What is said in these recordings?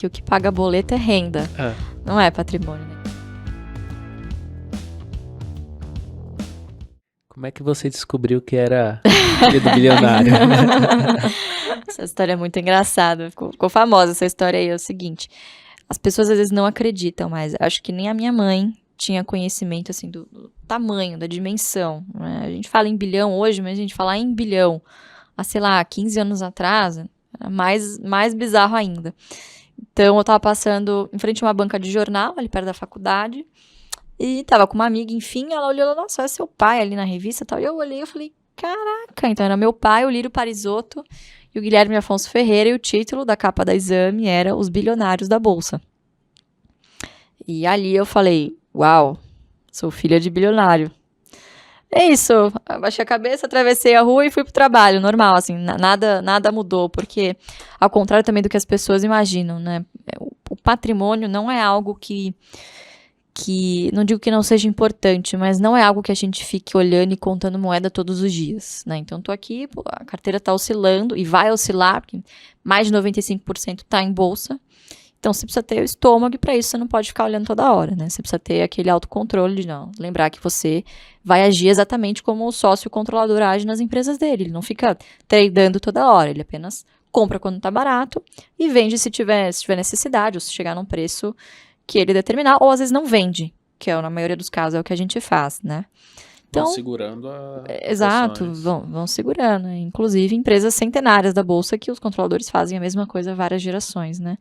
que o que paga boleto é renda, não é patrimônio, né? Como é que você descobriu que era filho do bilionário? Essa história é muito engraçada, ficou famosa essa história aí, é o seguinte, as pessoas às vezes não acreditam, mas acho que nem a minha mãe tinha conhecimento, assim, do tamanho, da dimensão, né? A gente fala em bilhão hoje, mas a gente fala em bilhão há, sei lá, 15 anos atrás, era mais bizarro ainda. Então, eu tava passando em frente a uma banca de jornal, ali perto da faculdade, e tava com uma amiga, enfim, ela olhou, nossa, é seu pai ali na revista e tal, e eu olhei e falei, caraca, então era meu pai, o Lírio Parisotto, e o Guilherme Afonso Ferreira, e o título da capa da Exame era Os Bilionários da Bolsa. E ali eu falei, uau, sou filha de bilionário. É isso, abaixei a cabeça, atravessei a rua e fui pro trabalho, normal, assim, nada mudou, porque, ao contrário também do que as pessoas imaginam, né, o patrimônio não é algo que, não digo que não seja importante, mas não é algo que a gente fique olhando e contando moeda todos os dias, né, então tô aqui, a carteira tá oscilando, e vai oscilar, porque mais de 95% tá em bolsa. Então, você precisa ter o estômago e para isso você não pode ficar olhando toda hora, né? Você precisa ter aquele autocontrole de não lembrar que você vai agir exatamente como o sócio controlador age nas empresas dele. Ele não fica tradando toda hora, ele apenas compra quando tá barato e vende se tiver necessidade ou se chegar num preço que ele determinar, ou às vezes não vende, que na maioria dos casos é o que a gente faz, né? Então, vão segurando as exato, ações. Vão segurando. Inclusive empresas centenárias da Bolsa que os controladores fazem a mesma coisa há várias gerações, né?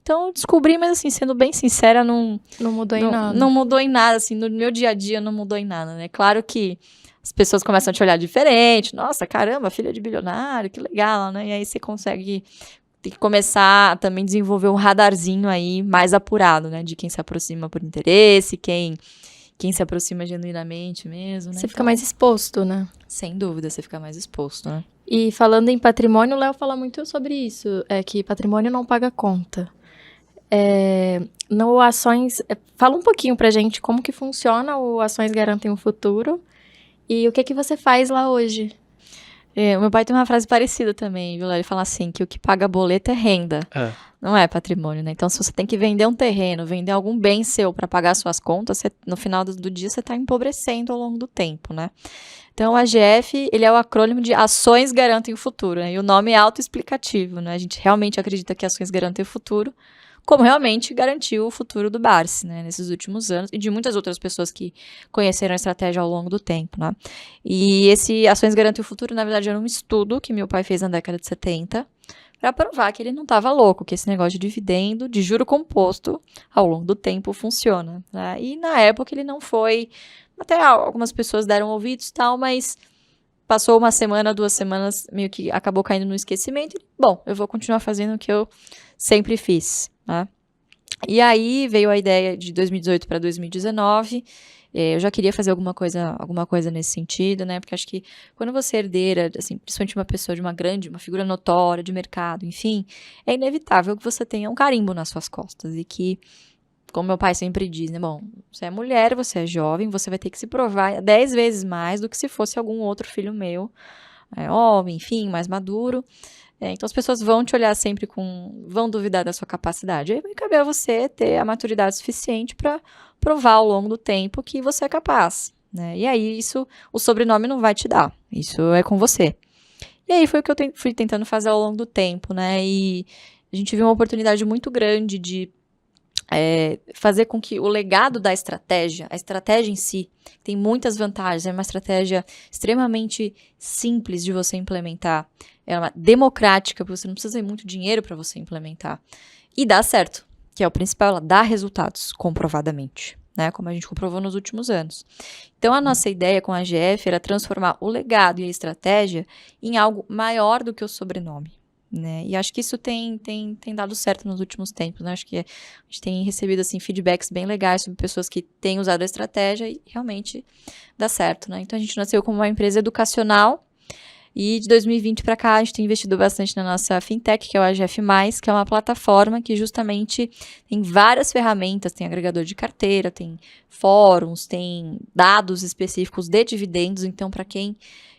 Então, eu descobri, mas assim, sendo bem sincera, não mudou em nada. Não mudou em nada, assim, no meu dia a dia não mudou em nada, né? Claro que as pessoas começam a te olhar diferente. Nossa, caramba, filha de bilionário, que legal, né? E aí você tem que começar a também desenvolver um radarzinho aí mais apurado, né? De quem se aproxima por interesse, quem se aproxima genuinamente mesmo, né? Você fica mais exposto, né? Sem dúvida, você fica mais exposto, né? E falando em patrimônio, o Léo fala muito sobre isso, que patrimônio não paga conta. No Ações, fala um pouquinho pra gente como que funciona o Ações Garantem o Futuro e o que você faz lá hoje. O meu pai tem uma frase parecida também, viu? Ele fala assim, que o que paga boleto é renda, não é patrimônio, né? Então, se você tem que vender um terreno, vender algum bem seu para pagar suas contas, no final do dia você está empobrecendo ao longo do tempo, né? Então, o AGF, ele é o acrônimo de Ações Garantem o Futuro, né? E o nome é autoexplicativo, né? A gente realmente acredita que ações garantem o futuro, como realmente garantiu o futuro do Barsi, né, nesses últimos anos, e de muitas outras pessoas que conheceram a estratégia ao longo do tempo, né. E esse Ações Garantem o Futuro, na verdade, era um estudo que meu pai fez na década de 70, para provar que ele não estava louco, que esse negócio de dividendo, de juro composto, ao longo do tempo funciona, né. E na época ele não foi, até algumas pessoas deram ouvidos e tal, mas passou uma semana, 2 semanas, meio que acabou caindo no esquecimento, e, bom, eu vou continuar fazendo o que eu sempre fiz, né? E aí veio a ideia de 2018 para 2019, eu já queria fazer alguma coisa nesse sentido, né? Porque acho que quando você é herdeira, assim, principalmente uma pessoa de uma figura notória de mercado, enfim, é inevitável que você tenha um carimbo nas suas costas e que, como meu pai sempre diz, né? Bom, você é mulher, você é jovem, você vai ter que se provar 10 vezes mais do que se fosse algum outro filho meu, homem, enfim, mais maduro. Então, as pessoas vão te olhar sempre vão duvidar da sua capacidade. Aí vai caber a você ter a maturidade suficiente para provar ao longo do tempo que você é capaz, né? E aí, o sobrenome não vai te dar. Isso é com você. E aí, foi o que eu fui tentando fazer ao longo do tempo, né? E a gente viu uma oportunidade muito grande de fazer com que o legado da estratégia, a estratégia em si, tem muitas vantagens, é uma estratégia extremamente simples de você implementar, é uma democrática, porque você não precisa ter muito dinheiro para você implementar, e dá certo, que é o principal, ela dá resultados, comprovadamente, né, como a gente comprovou nos últimos anos. Então, a nossa ideia com a AGF era transformar o legado e a estratégia em algo maior do que o sobrenome. Né? E acho que isso tem dado certo nos últimos tempos, né? Acho que a gente tem recebido assim, feedbacks bem legais sobre pessoas que têm usado a estratégia e realmente dá certo, né? Então a gente nasceu como uma empresa educacional e de 2020 para cá a gente tem investido bastante na nossa fintech, que é o AGF+, que é uma plataforma que justamente tem várias ferramentas, tem agregador de carteira, tem fóruns, tem dados específicos de dividendos, então para quem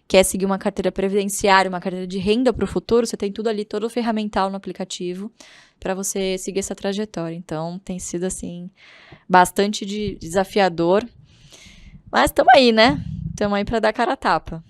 quer seguir uma carteira previdenciária, uma carteira de renda para o futuro, você tem tudo ali, todo o ferramental no aplicativo. para você seguir essa trajetória. Então, tem sido, assim, bastante desafiador. Mas estamos aí, né? Estamos aí para dar cara a tapa.